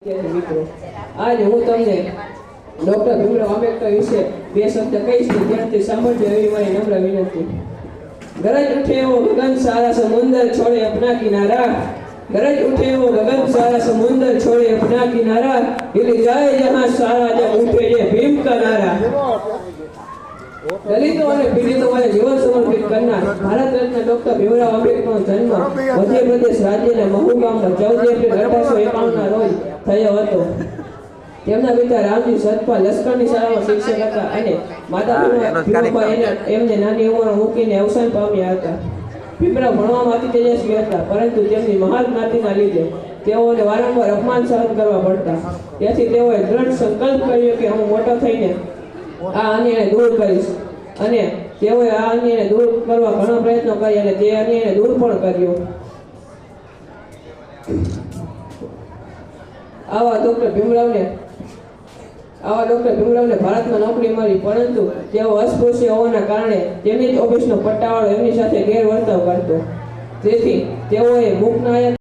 મિત્રો આજે હું તમને ડોક્ટર ભીમરાવ આંબેડકર વિશે બે શબ્દ કહીશ ત્યારથી સાંભળજો એવી મારી નમ્ર વિનંતી। गरज उठे वो गगन सारा समुंदर छोड़े अपना किनारा, गरज उठे वो गगन सारा समुंदर छोड़े अपना किनारा, हिल जाए जहां सारा जब उठे ये भीम का नारा। दलितों और पीड़ितों ने जीवन समर्पित करना भारत रत्न डॉक्टर भीमराव आंबेडकर जन्म मध्य प्रदेश राज्य ने महू गाम 14 एप्रिल 1851 ના રોજ થયો હતો। તેમના પિતા રામજી સતપાલ લશ્કરની શાળામાં શિક્ષક હતા અને માતા ભીમાબાઈ એમને નાની ઉંમરે મૂકીને અવસાન પામ્યા હતા। ભીમરાવ ભણવામાં અતિ તેજસ્વી હતા, પરંતુ તેમની મહાન જ્ઞાતિના લીધે તેઓને વારંવાર અપમાન સહન કરવા પડતા। તેથી તેઓએ દ્રઢ સંકલ્પ કર્યો કે હું મોટો થઈને આ અન્યાયને દૂર કરીશ, અને તેઓએ આ અન્યાયને દૂર કરવા ઘણા પ્રયત્નો કર્યા અને તે અન્યાયને દૂર પણ કર્યો। આવા ડોક્ટર ભીમરાવને ભારતમાં નોકરી મળી, પરંતુ તેઓ અસ્પૃશ્ય હોવાના કારણે તેમની જ ઓફિસનો પટ્ટાવાળો એમની સાથે ગેરવર્તાવ કરતો। તેથી તેઓએ મૂકનાયક